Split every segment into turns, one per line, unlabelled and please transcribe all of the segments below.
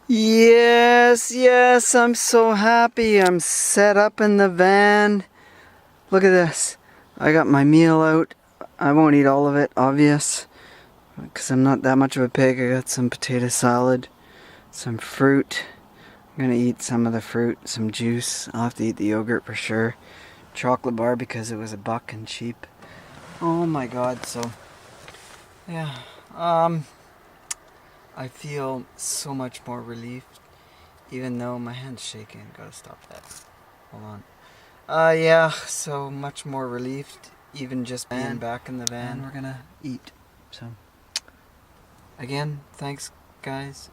Yes, I'm so happy. I'm set up in the van. Look at this. I got my meal out. I won't eat all of it, obvious, because I'm not that much of a pig. I got some potato salad, some fruit. I'm gonna eat some of the fruit, some juice. I'll have to eat the yogurt for sure. Chocolate bar because it was $1 and cheap. Oh my god, so yeah. I feel so much more relieved, even though my hand's shaking. Gotta stop that. Hold on. Yeah, so much more relieved, even just being back in the van. And we're gonna eat. So, again, thanks, guys.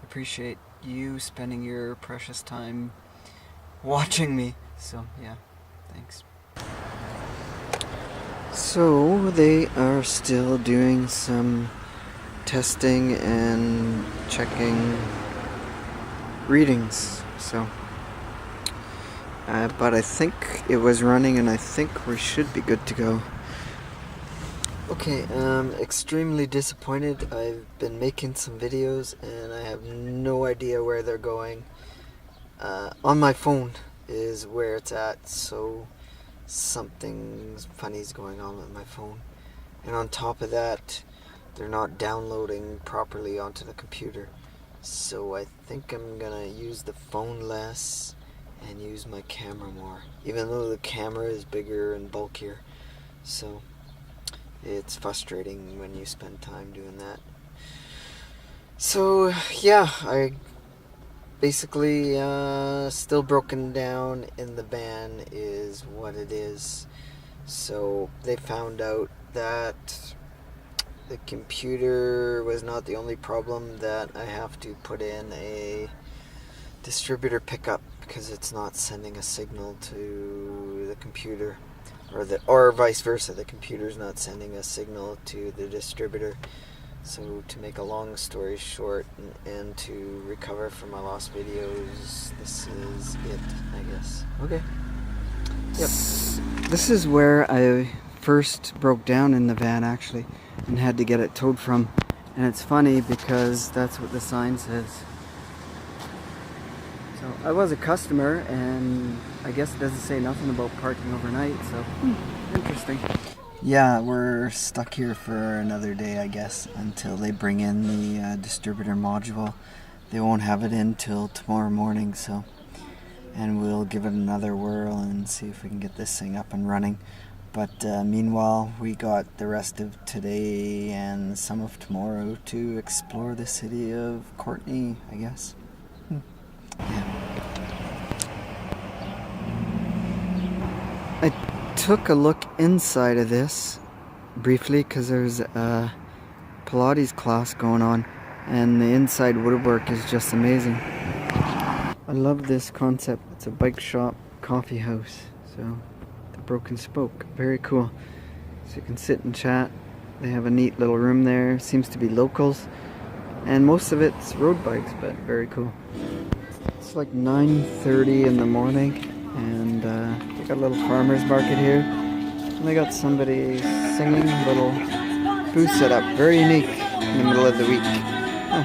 Appreciate you spending your precious time watching me. So, yeah, thanks. So, they are still doing some testing and checking readings. So. But I think it was running and I think we should be good to go. Okay, extremely disappointed. I've been making some videos and I have no idea where they're going. On my phone is where it's at, so something funny's going on with my phone. And on top of that, they're not downloading properly onto the computer. So I think I'm gonna use the phone less and use my camera more, even though the camera is bigger and bulkier. So it's frustrating when you spend time doing that. So yeah, I basically still broken down in the van is what it is. So they found out that the computer was not the only problem, that I have to put in a distributor pickup because it's not sending a signal to the computer, or vice versa. The computer's not sending a signal to the distributor. So to make a long story short, and to recover from my lost videos, this is it, I guess. Okay. Yep. This is where I first broke down in the van, actually, and had to get it towed from. And it's funny because that's what the sign says. So I was a customer, and I guess it doesn't say nothing about parking overnight, so interesting. Yeah, we're stuck here for another day, I guess, until they bring in the distributor module. They won't have it in till tomorrow morning, so, and we'll give it another whirl and see if we can get this thing up and running. But meanwhile, we got the rest of today and some of tomorrow to explore the city of Courtenay, I guess. Yeah. I took a look inside of this briefly because there's a Pilates class going on, and the inside woodwork is just amazing. I love this concept. It's a bike shop coffee house. So the Broken Spoke, very cool. So you can sit and chat. They have a neat little room there. Seems to be locals, and most of it's road bikes, but very cool. It's like 9:30 in the morning, and they got a little farmer's market here, and they got somebody singing, a little booth set up, very unique in the middle of the week. Huh.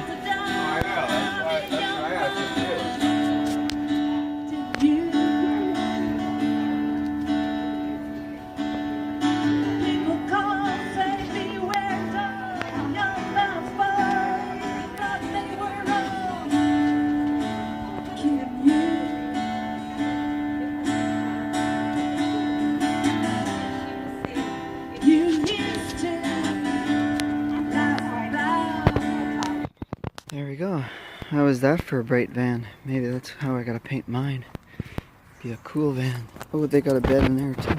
There we go. How was that for a bright van? Maybe that's how I gotta paint mine. Be a cool van. Oh, they got a bed in there too.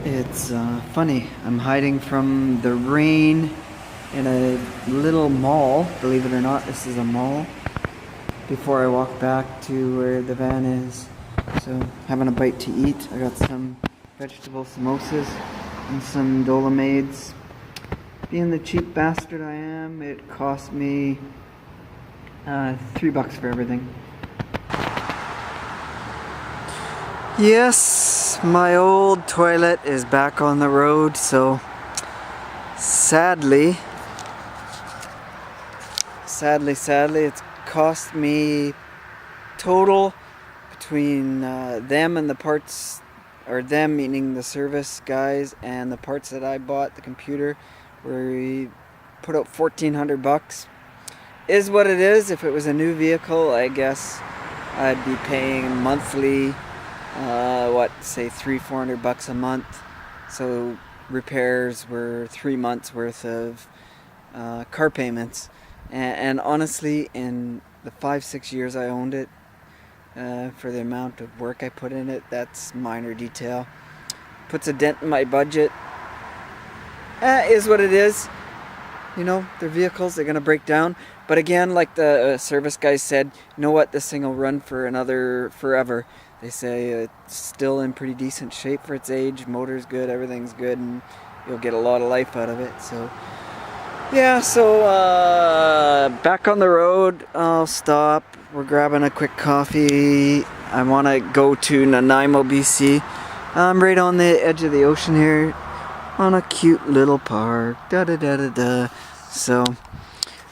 It's funny. I'm hiding from the rain in a little mall. Believe it or not, this is a mall. Before I walk back to where the van is. So, having a bite to eat. I got some vegetable samosas and some dolomades. Being the cheap bastard I am, it cost me $3 for everything. Yes, my old toilet is back on the road, so sadly, it's cost me total between them and the parts, or them meaning the service guys, and the parts that I bought, the computer, we put out $1,400. Is what it is. If it was a new vehicle, I guess I'd be paying monthly, say $300-400 a month. So repairs were 3 months worth of car payments. And honestly, in the 5-6 years I owned it, for the amount of work I put in it, that's minor detail. Puts a dent in my budget. Is what it is. You know, they're vehicles, they're gonna break down. But again, like the service guy said, you know what, this thing will run for another forever. They say it's still in pretty decent shape for its age, motor's good, everything's good, and you'll get a lot of life out of it. So yeah, so back on the road, I'll stop. We're grabbing a quick coffee. I want to go to Nanaimo, BC. I'm right on the edge of the ocean here, on a cute little park. So,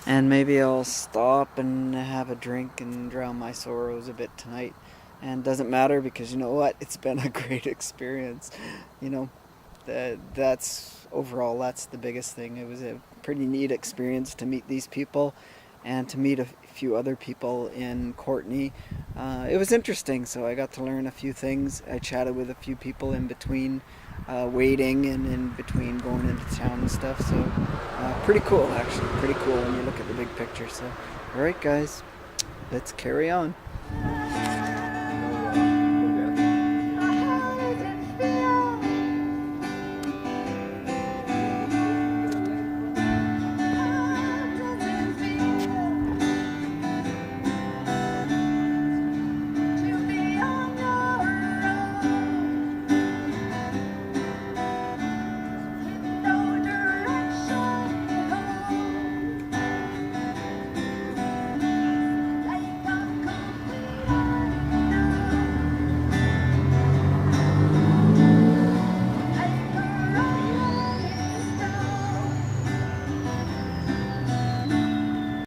and maybe I'll stop and have a drink and drown my sorrows a bit tonight. And doesn't matter, because you know what? It's been a great experience. You know, that's overall, that's the biggest thing. It was a pretty neat experience to meet these people and to meet a few other people in Courtenay. It was interesting, so I got to learn a few things. I chatted with a few people in between waiting and in between going into town and stuff. So pretty cool, actually. Pretty cool when you look at the big picture. So, alright guys, let's carry on.